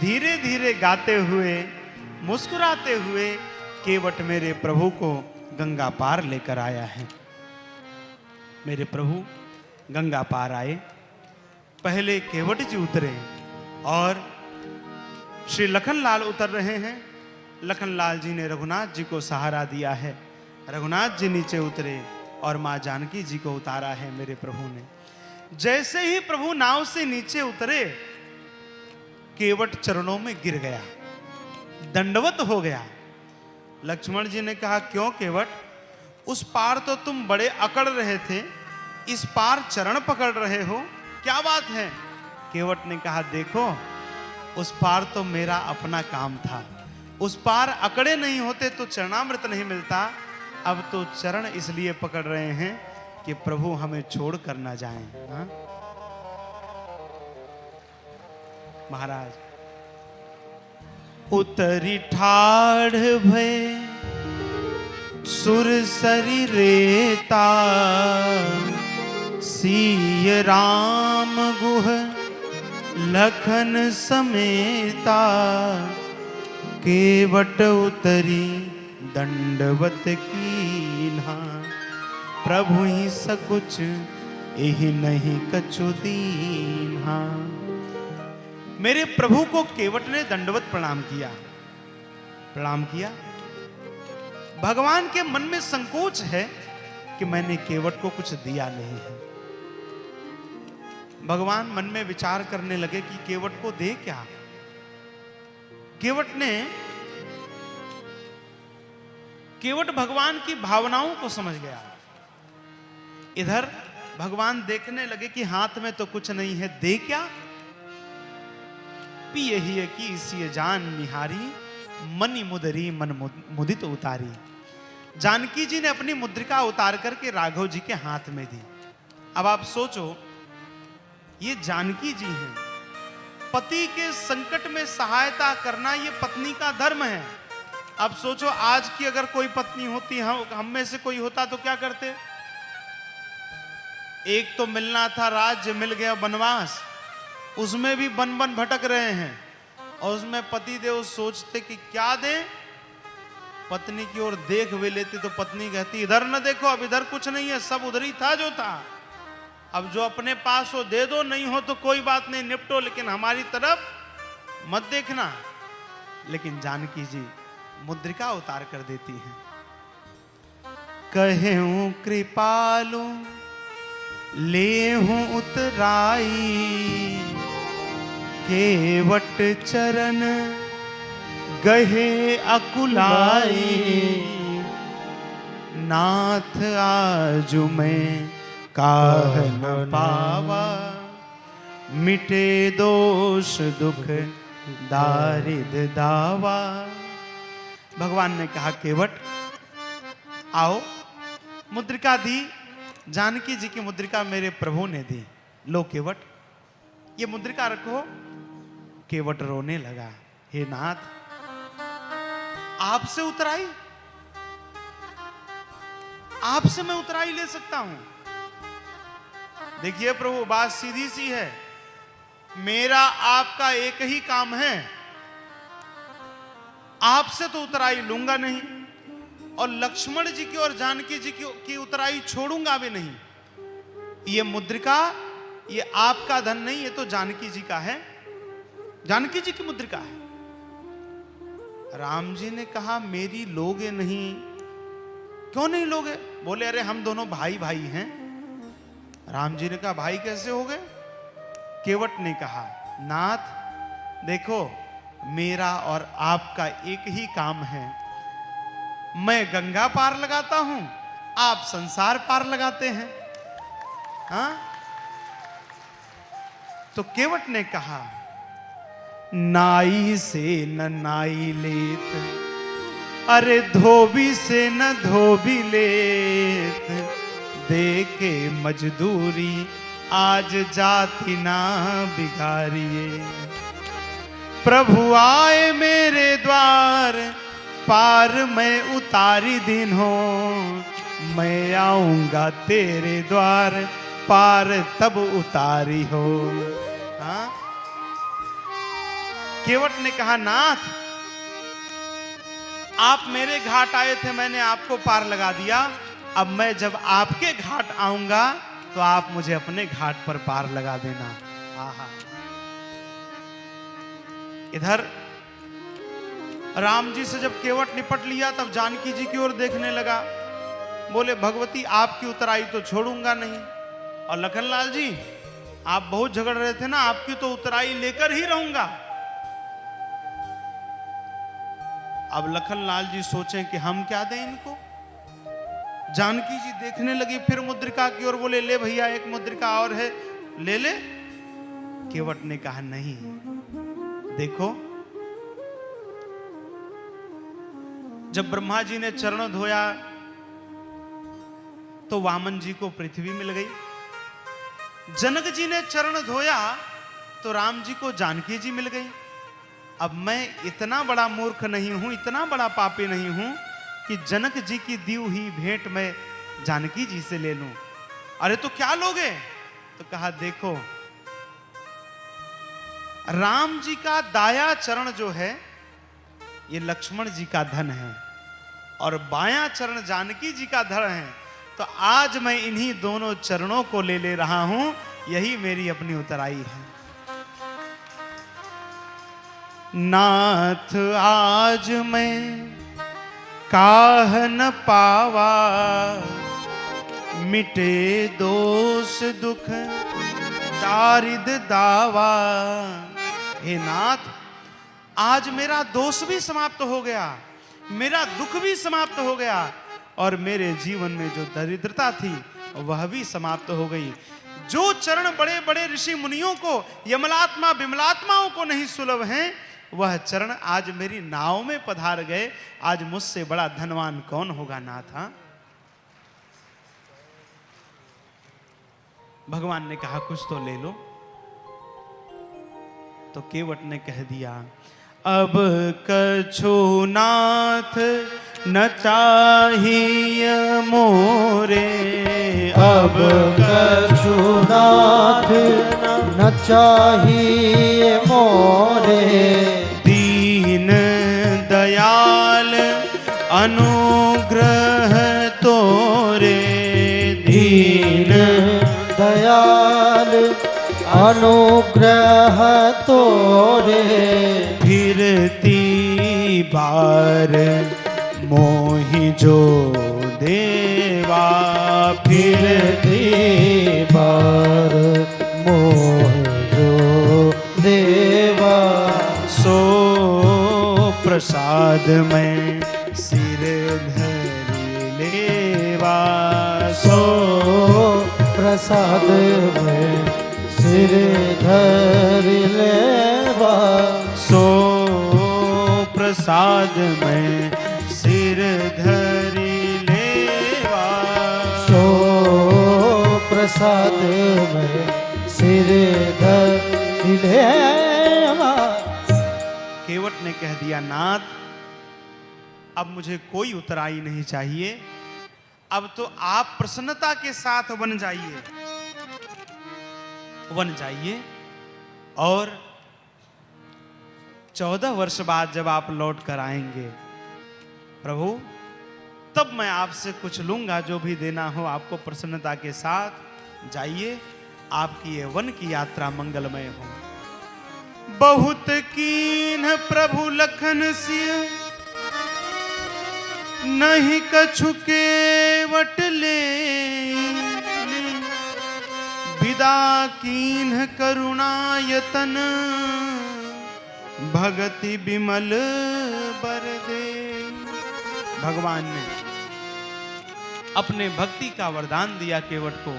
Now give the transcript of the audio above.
धीरे धीरे गाते हुए, मुस्कुराते हुए केवट मेरे प्रभु को गंगा पार लेकर आया है। मेरे प्रभु गंगा पार आए, पहले केवट जी उतरे और श्री लखनलाल उतर रहे हैं। लखनलाल जी ने रघुनाथ जी को सहारा दिया है। रघुनाथ जी नीचे उतरे और मां जानकी जी को उतारा है मेरे प्रभु ने। जैसे ही प्रभु नाव से नीचे उतरे, केवट चरणों में गिर गया, दंडवत हो गया। लक्ष्मण जी ने कहा, क्यों केवट, उस पार तो तुम बड़े अकड़ रहे थे, इस पार चरण पकड़ रहे हो, क्या बात है? केवट ने कहा, देखो उस पार तो मेरा अपना काम था, उस पार अकड़े नहीं होते तो चरणामृत नहीं मिलता। अब तो चरण इसलिए पकड़ रहे हैं कि प्रभु हमें छोड़ कर ना जाएं। हाँ? महाराज उतरी ठाढ़ भय सुरसरी रेता, सीय राम गुह लखन समेता, केवट उतरी दंडवत कीन्हा, प्रभु ही सकुच यही नहीं कछु दीन्हा। मेरे प्रभु को केवट ने दंडवत प्रणाम किया। प्रणाम किया। भगवान के मन में संकोच है कि मैंने केवट को कुछ दिया नहीं है। भगवान मन में विचार करने लगे कि केवट को दे क्या। केवट भगवान की भावनाओं को समझ गया। इधर भगवान देखने लगे कि हाथ में तो कुछ नहीं है, दे क्या? पिए ही की इसी जान निहारी, मनि मुदरी मन मुदित उतारी। जानकी जी ने अपनी मुद्रिका उतार करके राघव जी के हाथ में दी। अब आप सोचो, ये जानकी जी हैं, पति के संकट में सहायता करना ये पत्नी का धर्म है। अब सोचो, आज की अगर कोई पत्नी होती, हम में से कोई होता तो क्या करते? एक तो मिलना था राज्य, मिल गया वनवास, उसमें भी बन बन भटक रहे हैं, और उसमें पति देव सोचते कि क्या दें। पत्नी की ओर देख भी लेते तो पत्नी कहती, इधर न देखो, अब इधर कुछ नहीं है, सब उधर ही था जो था। अब जो अपने पास हो दे दो, नहीं हो तो कोई बात नहीं, निपटो, लेकिन हमारी तरफ मत देखना। लेकिन जानकी जी मुद्रिका उतार कर देती हैं। कहूं कृपालु लेहूं उतराई, केवट चरण गहे अकुलाई, नाथ आजु मैं काह न पावा, मिटे दोष दुख दारिद दावा। भगवान ने कहा, केवट आओ। मुद्रिका दी, जानकी जी की मुद्रिका मेरे प्रभु ने दी। लो केवट, ये मुद्रिका रखो। केवट रोने लगा, हे नाथ, आपसे उतराई, आपसे मैं उतराई ले सकता हूं? देखिए प्रभु, बात सीधी सी है, मेरा आपका एक ही काम है, आपसे तो उतराई लूंगा नहीं, और लक्ष्मण जी की और जानकी जी की उतराई छोड़ूंगा भी नहीं। ये मुद्रिका, ये आपका धन नहीं, ये तो जानकी जी का है, जानकी जी की मुद्रिका है। राम जी ने कहा, मेरी लोगे नहीं? क्यों नहीं लोगे? बोले, अरे हम दोनों भाई भाई हैं। राम जी ने कहा, भाई कैसे हो गए? केवट ने कहा, नाथ देखो, मेरा और आपका एक ही काम है, मैं गंगा पार लगाता हूं, आप संसार पार लगाते हैं। हाँ? तो केवट ने कहा, नाई से न नाई लेत, अरे धोबी से न धोबी लेत, दे के मजदूरी आज जाति ना बिगाड़िए। प्रभु आए मेरे द्वार, पार मैं उतारी दिन हो, मैं आऊंगा तेरे द्वार, पार तब उतारी हो। हाँ? केवट ने कहा, नाथ आप मेरे घाट आए थे, मैंने आपको पार लगा दिया। अब मैं जब आपके घाट आऊंगा तो आप मुझे अपने घाट पर पार लगा देना। आहा। इधर राम जी से जब केवट निपट लिया तब जानकी जी की ओर देखने लगा। बोले, भगवती आपकी उतराई तो छोड़ूंगा नहीं। और लखनलाल जी, आप बहुत झगड़ रहे थे ना, आपकी तो उतराई लेकर ही रहूंगा। अब लखनलाल जी सोचे कि हम क्या दें इनको। जानकी जी देखने लगी फिर मुद्रिका की ओर। बोले, ले भैया एक मुद्रिका और है, ले ले। केवट ने कहा, नहीं, देखो जब ब्रह्मा जी ने चरण धोया तो वामन जी को पृथ्वी मिल गई। जनक जी ने चरण धोया तो राम जी को जानकी जी मिल गई। अब मैं इतना बड़ा मूर्ख नहीं हूं, इतना बड़ा पापी नहीं हूं कि जनक जी की दी हुई भेंट मैं जानकी जी से ले लूं। अरे तो क्या लोगे? तो कहा, देखो राम जी का दाया चरण जो है ये लक्ष्मण जी का धन है और बायां चरण जानकी जी का धन है। तो आज मैं इन्हीं दोनों चरणों को ले रहा हूं, यही मेरी अपनी उतराई है। नाथ आज मैं काह न पावा, मिटे दोष दुख दारिद दावा। हे नाथ, आज मेरा दोष भी समाप्त हो गया, मेरा दुख भी समाप्त हो गया और मेरे जीवन में जो दरिद्रता थी वह भी समाप्त हो गई। जो चरण बड़े बड़े ऋषि मुनियों को, यमलात्मा विमलात्माओं को नहीं सुलभ हैं, वह चरण आज मेरी नाव में पधार गए। आज मुझसे बड़ा धनवान कौन होगा नाथ? हाँ, भगवान ने कहा, कुछ तो ले लो। तो केवट ने कह दिया, अब कछु नाथ न चाहिए मोरे। अब कछु नाथ न चाहिए मोरे। दीन दयाल अनुग्रह तोरे। दीन दयाल अनुग्रह तोरे। फिरती बार मोहि जो देवा। फिरती बार मोह जो देवा। सो प्रसाद में सिर धरि लेवा। सो प्रसाद में सिर धरि लेवा। सो प्रसाद में सिर धरि लेवा। सो प्रसाद में सिर धरि लेवा। केवट ने कह दिया, नाथ अब मुझे कोई उतराई नहीं चाहिए, अब तो आप प्रसन्नता के साथ वन जाइए, वन जाइए। और 14 वर्ष बाद जब आप लौट कर आएंगे प्रभु, तब मैं आपसे कुछ लूंगा, जो भी देना हो आपको प्रसन्नता के साथ जाइए। आपकी ये वन की यात्रा मंगलमय हो। बहुत कीन्ह प्रभु लखन सिंह, नहीं कछु केवट ले। विदा कीन्ह करुणायतन, भगति बिमल बर दे। भगवान ने अपने भक्ति का वरदान दिया केवट को।